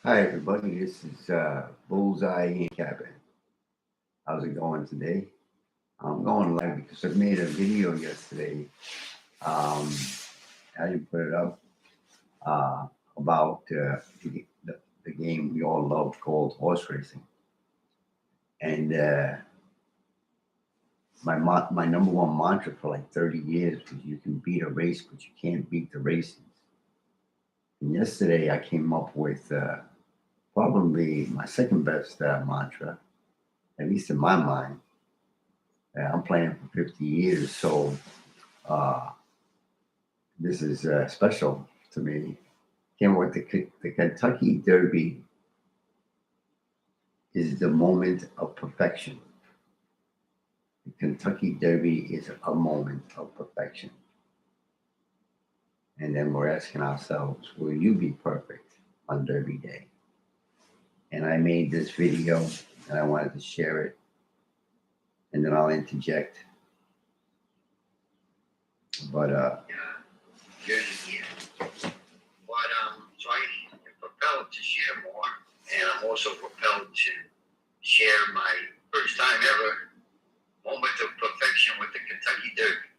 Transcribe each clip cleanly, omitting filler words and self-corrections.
Hi everybody, this is Bullseye Handicapping. How's it going today? I'm going live because I made a video yesterday. Um, I didn't put it up about the game we all love called horse racing. And my number one mantra for like 30 years was you can beat a race, but you can't beat the races. And yesterday I came up with probably my second best mantra, at least in my mind. I'm playing for 50 years, so uh, this is special to me. Came with the Kentucky Derby is the moment of perfection. The Kentucky Derby is a moment of perfection. And then we're asking ourselves, will you be perfect on Derby Day? And I made this video and I wanted to share it. And then I'll interject. But so I am propelled to share more, and I'm also propelled to share my first time ever moment of perfection with the Kentucky Derby.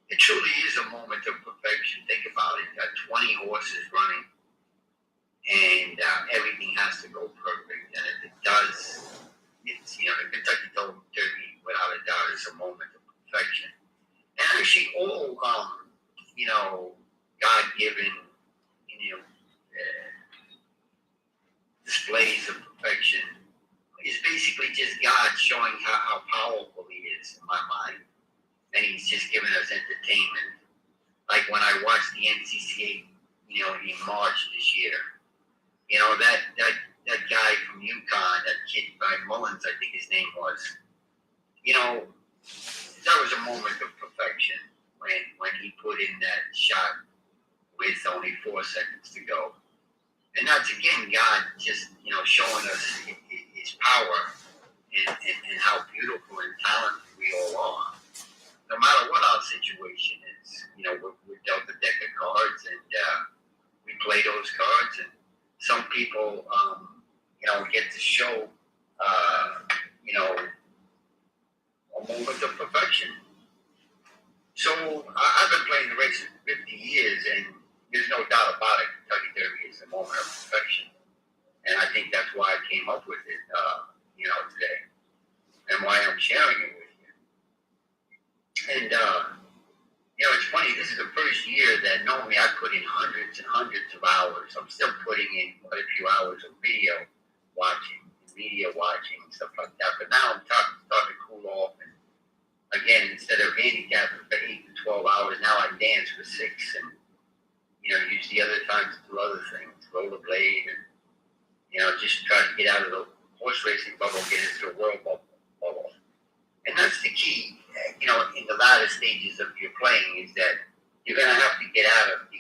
It truly is a moment of perfection. Think about it. Got 20 horses running, and everything has to go perfect. And if it does, it's, the Kentucky Derby, without a doubt, is a moment of perfection. And actually, all, God-given, displays of perfection is basically just God showing how powerful He is in my mind. And He's just giving us entertainment. Like when I watched the NCCA, in March this year, that guy from UConn, that kid by Mullins, I think his name was, that was a moment of perfection when he put in that shot with only 4 seconds to go. And that's, again, God just, showing us His power and how beautiful and talented we all are. No matter what our situation is, we're dealt a deck of cards and we play those cards. And some people, get to show, a moment of perfection. So I've been playing the race for 50 years, and there's no doubt about it. Kentucky Derby is a moment of perfection. And I think that's why I came up with it, today. And why I'm sharing it with you. And, it's funny, this is the first year that normally I put in hundreds and hundreds of hours. I'm still putting in quite a few hours of video watching, media watching, stuff like that. But now I'm starting to cool off. And again, instead of handicapping for 8 to 12 hours, now I dance for 6 and, use the other time to do other things, rollerblade and, just try to get out of the horse racing bubble, get into the world bubble. And that's the key, in the latter stages of your playing is that you're going to have to get out of the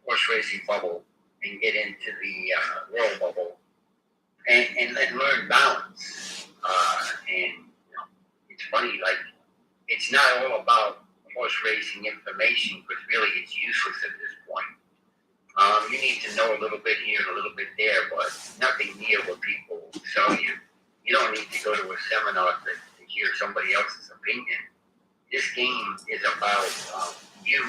horse racing bubble and get into the world bubble and learn balance. And, it's funny, like, it's not all about horse racing information, because really it's useless at this point. You need to know a little bit here and a little bit there, but nothing near what people tell you. You don't need to go to a seminar to hear somebody else's opinion. This game is about you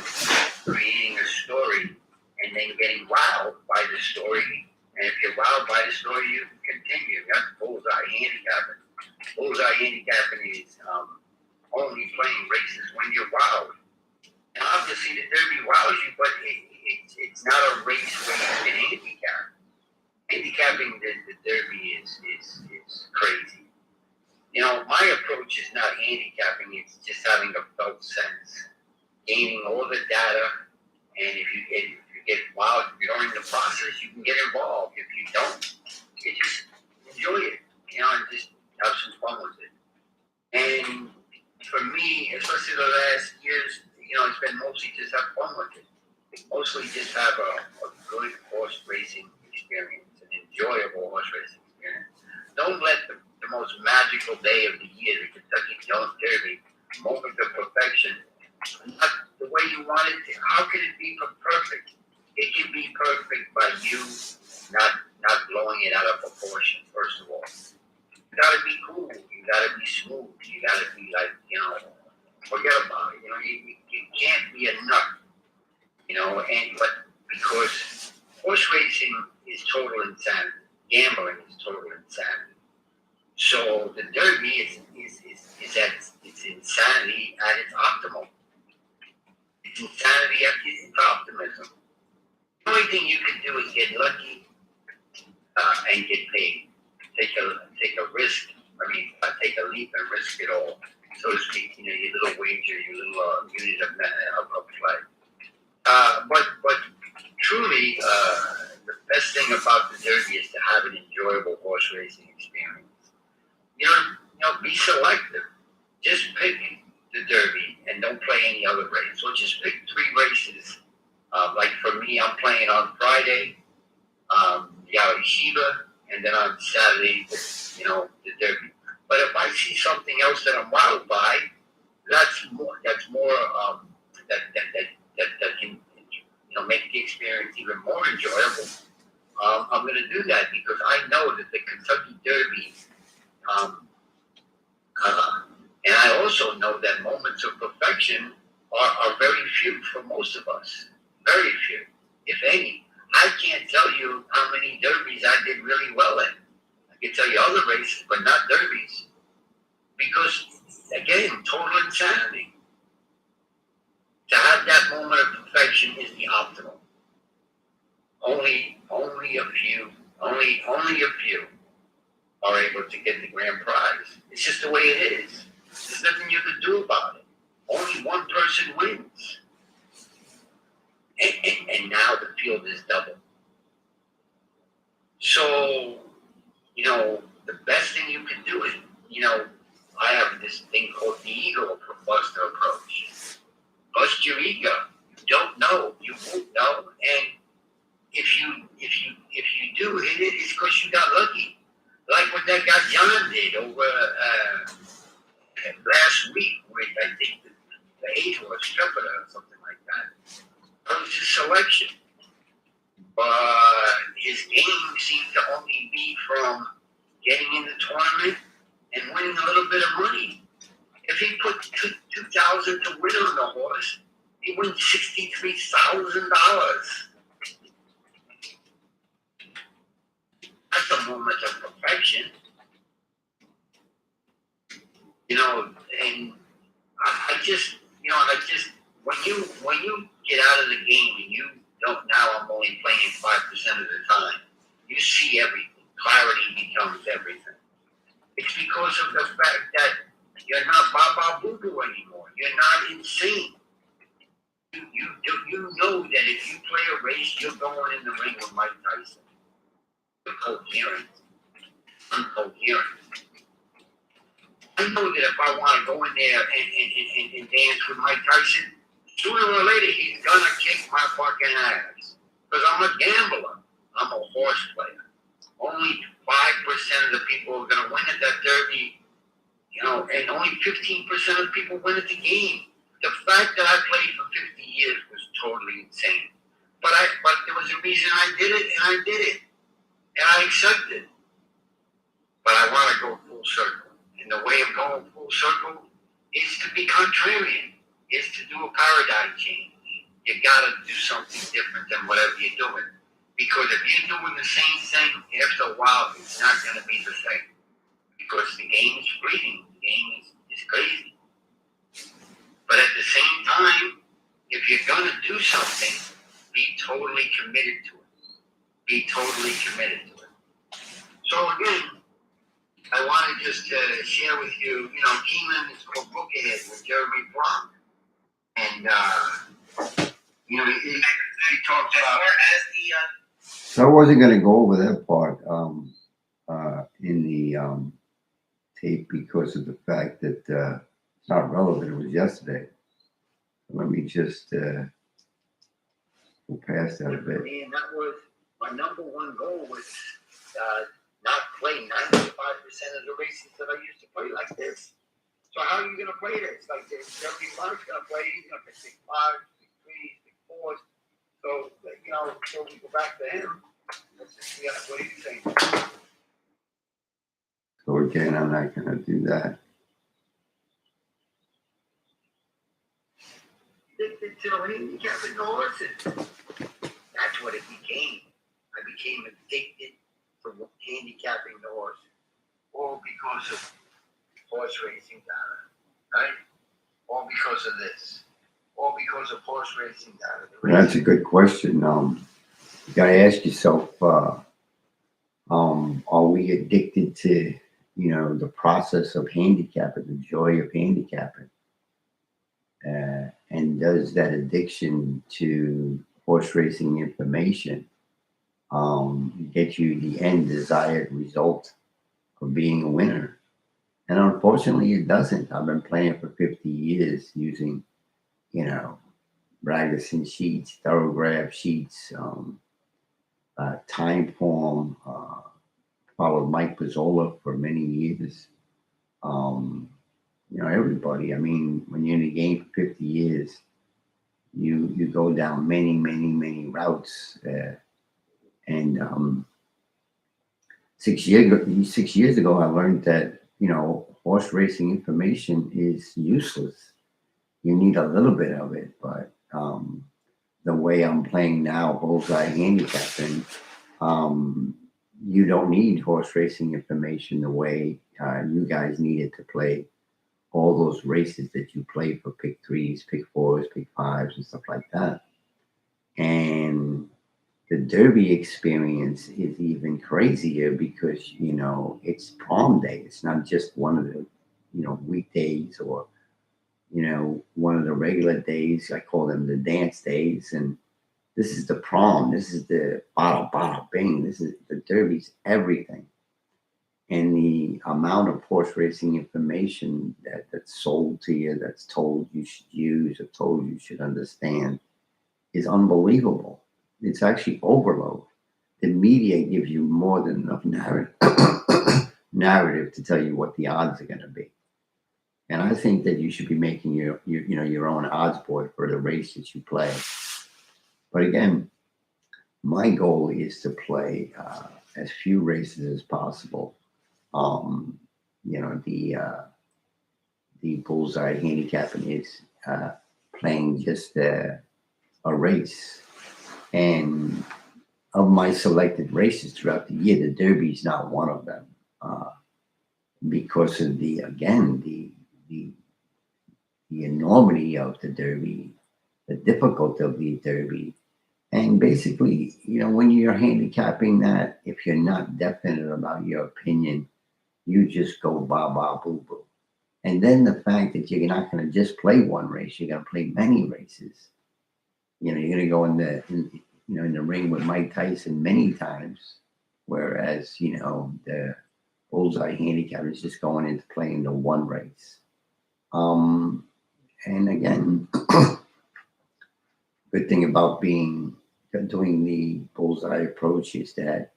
creating a story and then getting wowed by the story. And if you're wowed by the story, you can continue. That's bullseye handicapping. Bullseye handicapping is only playing races when you're wowed. And obviously the Derby wows you, but it's not a race where you can handicap. Handicapping the Derby is crazy. My approach is not handicapping, it's just having a felt sense. Gaining all the data, and if you get wowed during the process, you can get involved. If you don't, you just enjoy it, and just have some fun with it. And for me, especially the last years, it's been mostly just have fun with it. Mostly just have a good horse racing experience, an enjoyable horse racing experience. Don't let the most magical day of the year, the Kentucky Derby, moment of perfection, not the way you want it to. How could it be perfect? It can be perfect by you not because horse racing is total insanity. Gambling is total insanity. So the Derby is at its insanity at its optimal. It's insanity at its optimism. The only thing you can do is get lucky and get paid. Take a risk. Take a leap and risk it all, so to speak. Your little wager, your little unit of play. But truly, the best thing about the Derby is to have an enjoyable horse racing experience. Be selective. Just pick the Derby and don't play any other race. So just pick 3 races. Like for me, I'm playing on Friday, Yeshiva, and then on Saturday, the Derby. But if I see something else that I'm wild by, that's more that can make the experience even more enjoyable. I'm going to do that because I know that the Kentucky Derby, and I also know that moments of perfection are very few for most of us. Very few, if any. I can't tell you how many derbies I did really well in. I can tell you other races, but not derbies. Because, again, total insanity. To have that moment of perfection is the optimal. Only a few are able to get the grand prize. It's just the way it is. There's nothing you can do about it. Only one person wins. And now the field is double. So, the best thing you can do is, I have this thing called the ego buster approach. Bust your ego. You don't know. You won't know. And if you do hit it, it's because you got lucky. Like what that guy John did over last week with, I think, the 8-horse Triplet or something like that. That was his selection. But his game seemed to only be from getting in the tournament and winning a little bit of money. If he put $2,000 to win on the horse, he wins $63,000. That's a moment of perfection. And I just when you get out of the game and you don't, now I'm only playing 5% of the time, you see everything. Clarity becomes everything. It's because of the fact that you're not Baba Boo anymore. You're not insane. You know that if you play a race, you're going in the ring with Mike Tyson. You're coherent. Uncoherent. I know that if I want to go in there and dance with Mike Tyson, sooner or later he's gonna kick my fucking ass. Because I'm a gambler. I'm a horse player. Only 5% of the people are gonna win at that Derby, and only 15% of the people win at the game. The fact that I played for 50 years was totally insane. But there was a reason I did it, and I did it. And I accepted it. But I want to go full circle. And the way of going full circle is to be contrarian, is to do a paradigm change. You got to do something different than whatever you're doing. Because if you're doing the same thing, after a while, it's not going to be the same. Because the game is fleeting. The game is crazy. But at the same time, if you're going to do something, be totally committed to it. Be totally committed to it. So again, I want to just share with you, Keenan is called Book Ahead with Jeremy Prom. And, he talks about... So I wasn't going to go over that part in the tape because of the fact that it's not relevant. It was yesterday. Let me just go past that a bit. And that was my number one goal was not play 95% of the races that I used to play like this. So how are you going to play this? Like Jeremy Clark's going to play, he's going to pick 6 5s, 6 3s, 6 4s. So, so we go back to him. Let's just see, what do you think? So again, I'm not going to do that. Handicapping horses. That's what became addicted to handicapping the horse, all because of horse racing data, right? All because of this, all because of horse racing data. That's a good question. You gotta ask yourself, are we addicted to, the process of handicapping, the joy of handicapping? And does that addiction to horse racing information get you the end desired result of being a winner? And unfortunately, it doesn't. I've been playing for 50 years using, you know, Raggerson sheets, Thoroughgraph sheets, time form. Followed Mike Pizzola for many years. Everybody. I mean, when you're in the game for 50 years, you go down many, many, many routes. And 6 years ago, I learned that horse racing information is useless. You need a little bit of it, but the way I'm playing now, bullseye handicapping, you don't need horse racing information the way you guys need it to play all those races that you play for pick threes, pick fours, pick fives, and stuff like that. And the Derby experience is even crazier because it's prom day. It's not just one of the weekdays or one of the regular days. I call them the dance days, and this is the prom. This is the bada bada bing. This is the Derby's everything. And the amount of horse racing information that's sold to you, that's told you should use or told you should understand, is unbelievable. It's actually overload. The media gives you more than enough narrative to tell you what the odds are going to be. And I think that you should be making your own odds board for the race that you play. But again, my goal is to play as few races as possible. The bullseye handicapping is playing just a race. And of my selected races throughout the year, the Derby is not one of them because of the enormity of the Derby, the difficulty of the Derby. And basically, when you're handicapping that, if you're not definite about your opinion, you just go ba ba boo boo. And then the fact that you're not going to just play one race, you're going to play many races. You're going to go in the ring with Mike Tyson many times, whereas the bullseye handicap is just going into playing the one race. And again, good thing about doing the bullseye approach is that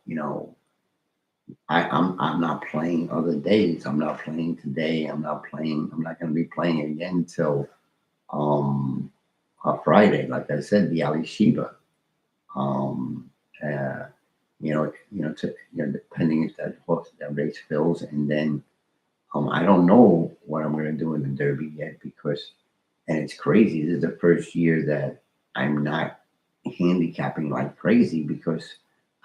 I'm not playing other days. I'm not playing today. I'm not going to be playing again till Friday. Like I said, the Ali Shiba. Depending if that race fills, and then I don't know what I'm going to do in the Derby yet and it's crazy. This is the first year that I'm not handicapping like crazy because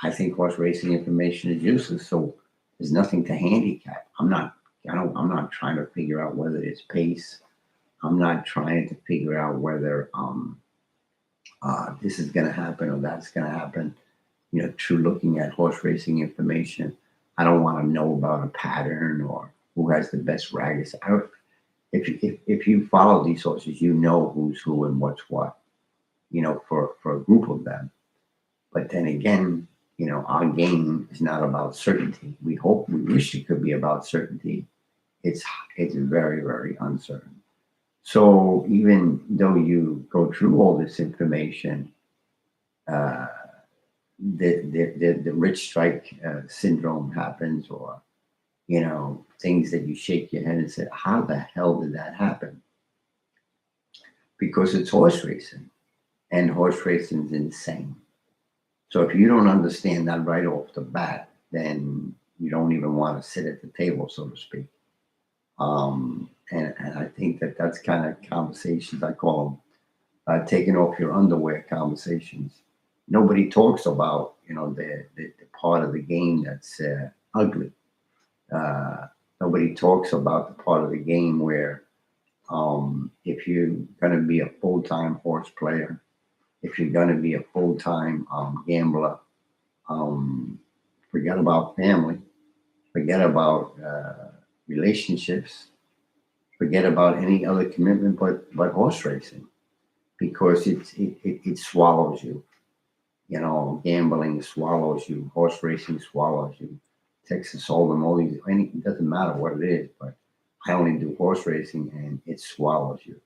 I think horse racing information is useless. So there's nothing to handicap. I'm not trying to figure out whether it's pace. I'm not trying to figure out whether this is going to happen or that's going to happen. Through looking at horse racing information, I don't want to know about a pattern or who has the best raggers. If you follow these horses, who's who and what's what. For a group of them. But then again, our game is not about certainty. We wish it could be about certainty. It's very, very uncertain. So even though you go through all this information, the rich strike syndrome happens, or things that you shake your head and say, how the hell did that happen? Because it's horse racing, and horse racing is insane. So if you don't understand that right off the bat, then you don't even want to sit at the table, so to speak. And I think that's kind of conversations I call them taking off your underwear conversations. Nobody talks about the part of the game that's ugly. Uh, Nobody talks about the part of the game where if you're going to be a full-time horse player, if you're going to be a full-time gambler, um, forget about family, forget about relationships, forget about any other commitment but horse racing, because it swallows you. Gambling swallows you, horse racing swallows you. Texas Hold'em, all these, it doesn't matter what it is, but I only do horse racing and it swallows you.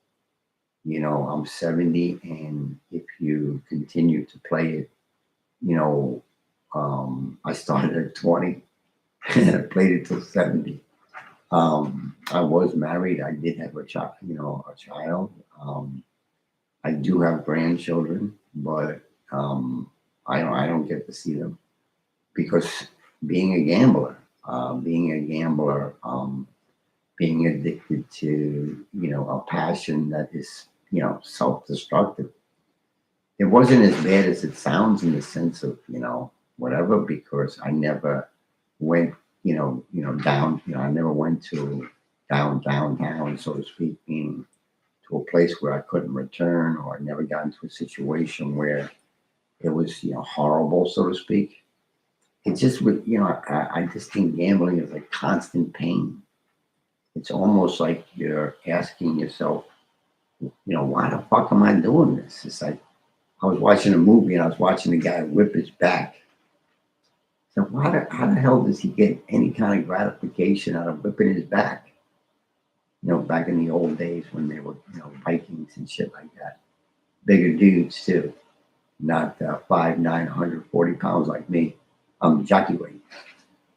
I'm 70, and if you continue to play it, I started at 20 and I played it till 70. I was married. I did have a child, a child. I do have grandchildren, but I don't get to see them because being a gambler, being addicted to a passion that is self-destructive. It wasn't as bad as it sounds in the sense of whatever, because I never went down. I never went to down, so to speak, meaning to a place where I couldn't return, or I never got into a situation where it was horrible, so to speak. It just would, I just think gambling is like constant pain. It's almost like you're asking yourself, why the fuck am I doing this? It's like I was watching a movie and I was watching the guy whip his back. So how the hell does he get any kind of gratification out of whipping his back? Back in the old days when they were, Vikings and shit like that. Bigger dudes too, not 5'9", 140 pounds like me. I'm jockey weight.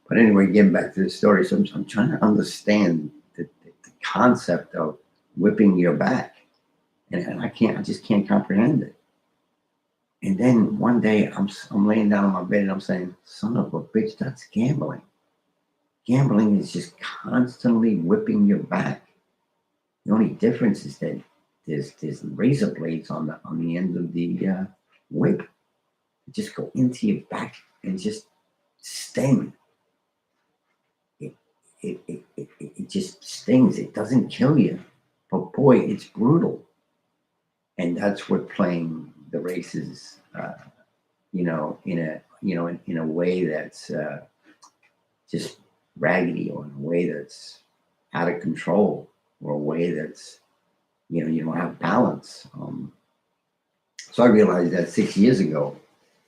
But anyway, getting back to the story, so I'm trying to understand the concept of whipping your back, and I just can't comprehend it. And then one day I'm laying down on my bed and I'm saying, son of a bitch, that's gambling. Gambling is just constantly whipping your back. The only difference is that there's razor blades on the end of the whip. They just go into your back and just sting. It just stings. It doesn't kill you, but boy, it's brutal. And that's what playing the races, in a way that's just raggedy, or in a way that's out of control, or a way that's you don't have balance. So I realized that 6 years ago.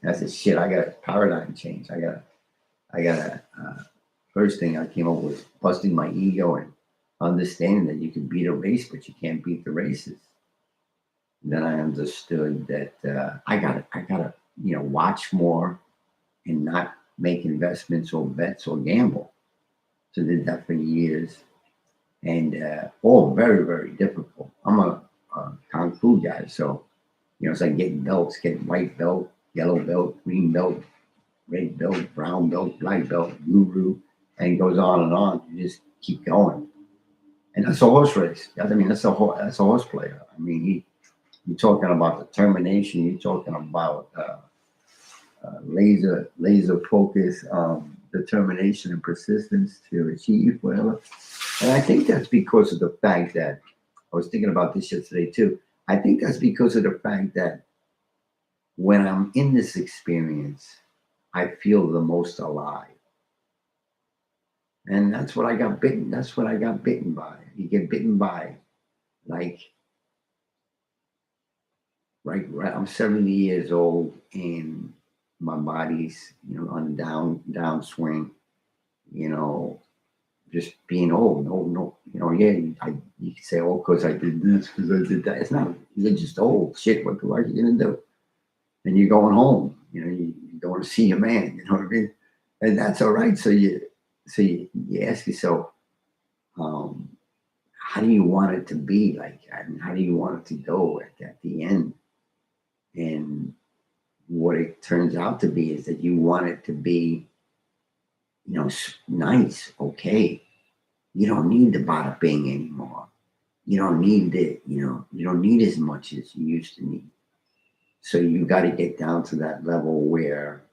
I said, shit, I got a paradigm change. I got first thing I came up with busting my ego and understanding that you can beat a race, but you can't beat the races. And then I understood that I gotta watch more and not make investments or bets or gamble. So I did that for years, and all very, very difficult. I'm a kung fu guy, so it's like getting belts, getting white belt, yellow belt, green belt, red belt, brown belt, black belt, guru, and it goes on and on. You just keep going, and that's a horse race. That's a horse player. You're talking about determination. You're talking about laser focus, determination, and persistence to achieve whatever. And I think that's because of the fact that I was thinking about this yesterday too. I think that's because of the fact that when I'm in this experience, I feel the most alive. And that's what I got bitten. That's what I got bitten by. You get bitten by, like, right. I'm 70 years old, and my body's, on the downswing, just being old. No, yeah, you can say, oh, because I did this, because I did that. It's not, you're just old. Shit, what are you going to do? And you're going home, you don't want to see your man, you know what I mean? And that's all right. So you ask yourself, how do you want it to be? Like, how do you want it to go at the end? And what it turns out to be is that you want it to be, nice, okay. You don't need the bada bing anymore. You don't need you don't need as much as you used to need. So you got to get down to that level where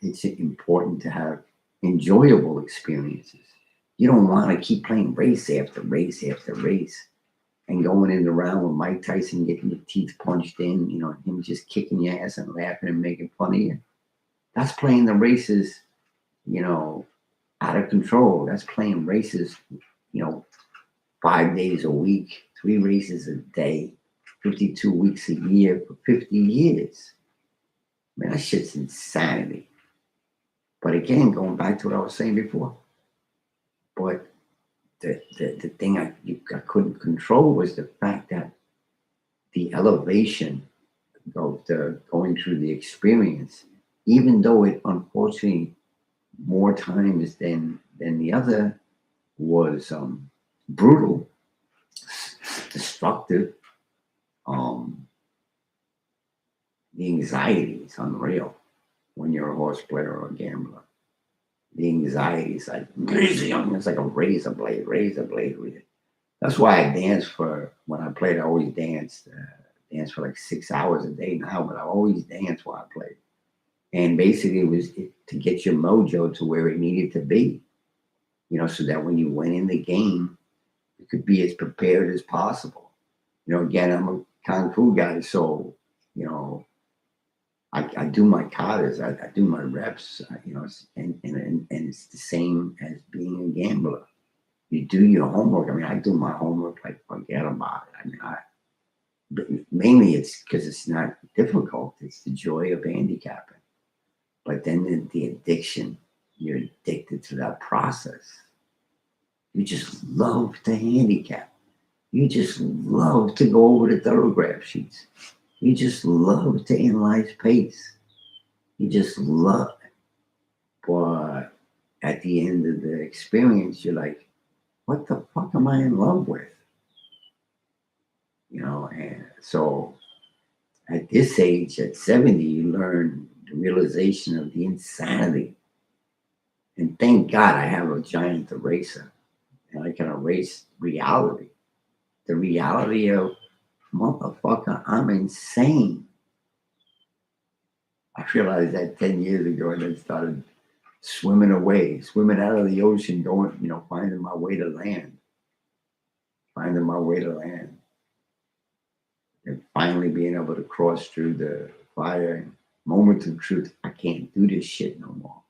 It's important to have enjoyable experiences. You don't want to keep playing race after race after race and going in the round with Mike Tyson getting your teeth punched in, him just kicking your ass and laughing and making fun of you. That's playing the races, you know, out of control. That's playing races, you know, 5 days a week, 3 races a day, 52 weeks a year for 50 years. Man, that shit's insanity. But again, going back to what I was saying before, but the thing I couldn't control was the fact that the elevation of the going through the experience, even though it unfortunately more times than the other was brutal, destructive. The anxiety is unreal when you're a horse player or a gambler. The anxiety is like it's like a razor blade. That's why I dance for when I played. I always danced, dance for like 6 hours a day now, but I always dance while I played. And basically, it was to get your mojo to where it needed to be, so that when you went in the game, you could be as prepared as possible. Again, I'm a kung fu guy, so I do my katas, I do my reps, and it's the same as being a gambler. You do your homework. I mean, I do my homework like forget about it. I mean, but mainly it's because it's not difficult. It's the joy of handicapping. But then the addiction, you're addicted to that process. You just love to handicap. You just love to go over the thoroughgraph sheets. You just love to analyze pace. You just love it. But at the end of the experience, you're like, what the fuck am I in love with? And so at this age, at 70, you learn the realization of the insanity. And thank God I have a giant eraser and I can erase reality. The reality of, motherfucker, I'm insane. I realized that 10 years ago and then started swimming out of the ocean, going, finding my way to land. And finally being able to cross through the fire and moment of truth. I can't do this shit no more.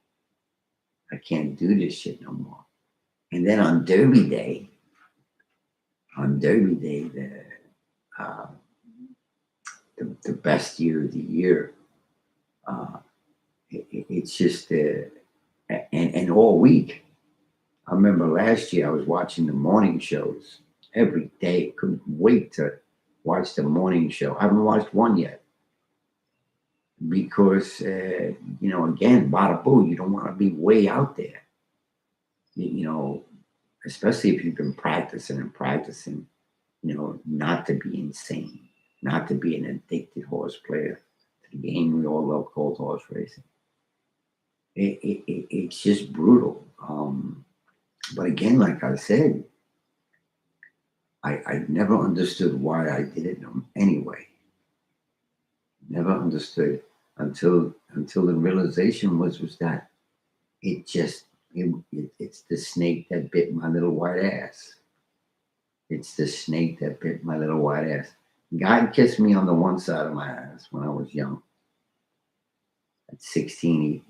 And then on Derby Day, the best year of the year, it's just, and all week. I remember last year I was watching the morning shows every day. Couldn't wait to watch the morning show. I haven't watched one yet because, again, bada boo, you don't want to be way out there. Especially if you've been practicing, not to be insane, not to be an addicted horse player to the game we all love called horse racing. It's just brutal. But again, like I said, I never understood why I did it anyway. Never understood until the realization was that it's the snake that bit my little white ass. It's the snake that bit my little white ass. God kissed me on the one side of my ass when I was young. At 16, he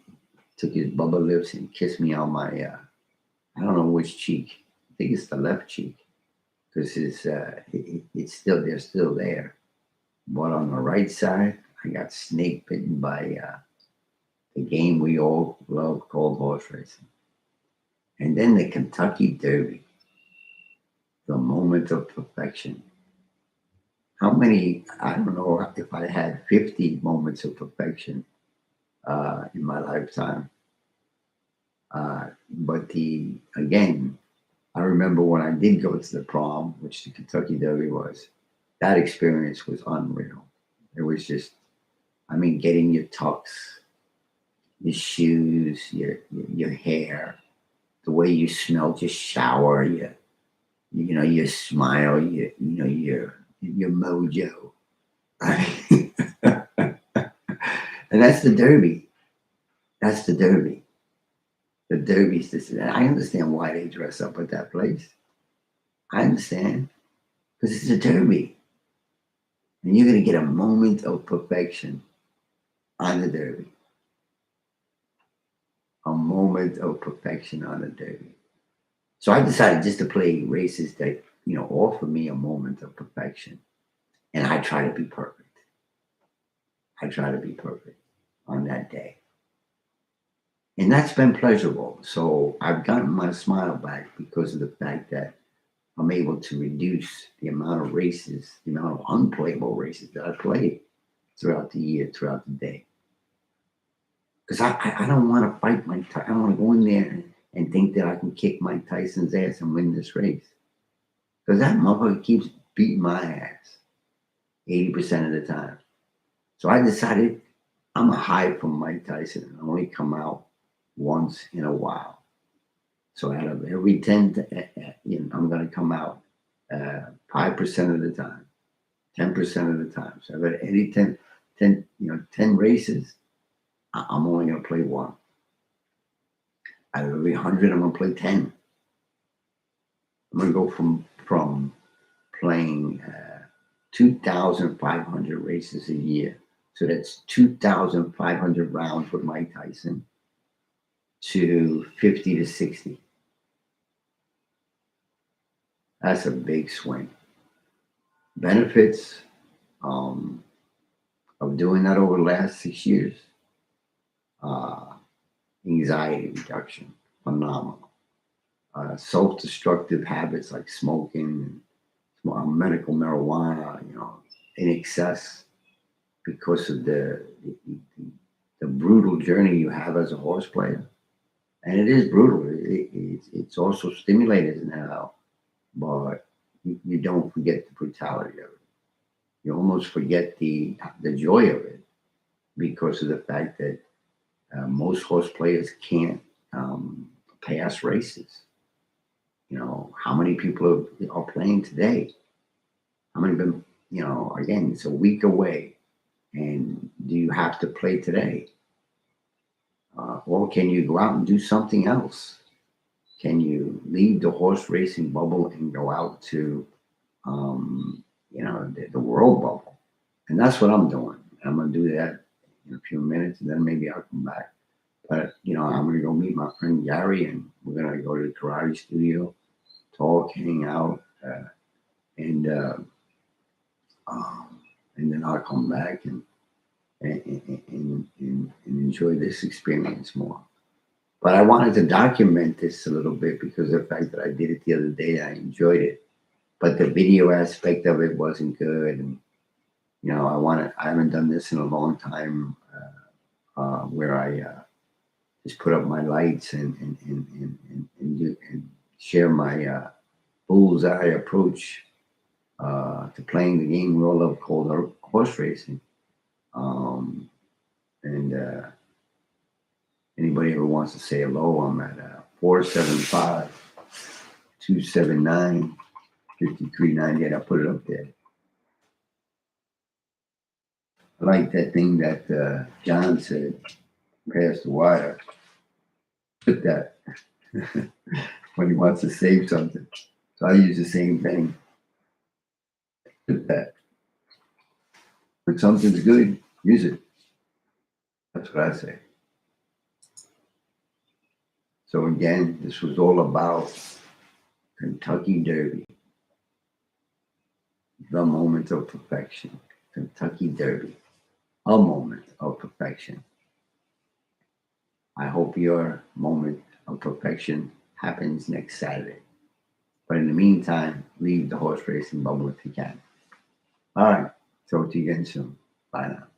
took his bubble lips and kissed me on my, I don't know which cheek. I think it's the left cheek because they're still there. But on the right side, I got snake bitten by the game we all love called horse racing. And then the Kentucky Derby, the moment of perfection. How many, I don't know if I had 50 moments of perfection in my lifetime. But again, I remember when I did go to the prom, which the Kentucky Derby was, that experience was unreal. It was just, getting your tux, your shoes, your hair, the way you smelled your shower, your smile, your mojo. And that's the Derby. That's the Derby. The Derby's this. And I understand why they dress up at that place. I understand because it's a Derby, and you're gonna get a moment of perfection on the Derby. A moment of perfection on the Derby. So I decided just to play races that offer me a moment of perfection, and I try to be perfect. I try to be perfect on that day. And that's been pleasurable. So I've gotten my smile back because of the fact that I'm able to reduce the amount of races, the amount of unplayable races that I play throughout the year, throughout the day. Because I don't want to fight Mike Tyson. I don't want to go in there and think that I can kick Mike Tyson's ass and win this race. Because that motherfucker keeps beating my ass 80% of the time. So I decided I'm going to hide from Mike Tyson and only come out once in a while. So out of every 10, I'm going to come out 5% of the time, 10% of the time. So I've got any 10 races, I'm only going to play one. Out of every 100, I'm going to play 10. I'm going to go from playing 2,500 races a year. So that's 2,500 rounds with Mike Tyson to 50 to 60. That's a big swing. Benefits of doing that over the last 6 years. Anxiety reduction, phenomenal. Self-destructive habits like smoking, medical marijuana, in excess because of the brutal journey you have as a horse player. And it is brutal. It's also stimulating now, but you don't forget the brutality of it. You almost forget the joy of it because of the fact that most horse players can't pass races. How many people are playing today? How many of them, again, it's a week away. And do you have to play today? Or can you go out and do something else? Can you leave the horse racing bubble and go out to, the world bubble? And that's what I'm doing. I'm going to do that in a few minutes, and then maybe I'll come back. But, I'm going to go meet my friend Gary, and we're going to go to the karate studio, talk, hang out, and then I'll come back and enjoy this experience more. But I wanted to document this a little bit because of the fact that I did it the other day. I enjoyed it, but the video aspect of it wasn't good. And I haven't done this in a long time, where I just put up my lights and share my bullseye approach to playing the game we all love called horse racing. And anybody ever wants to say hello, I'm at 475-279-5398. I put it up there. I like that thing that John said, pass the wire. Put that when he wants to save something. So I use the same thing. Put that. When something's good, use it. That's what I say. So again, this was all about Kentucky Derby. The moment of perfection. Kentucky Derby. A moment of perfection. I hope your moment of perfection happens next Saturday. But in the meantime, leave the horse racing bubble if you can. All right. Talk to you again soon. Bye now.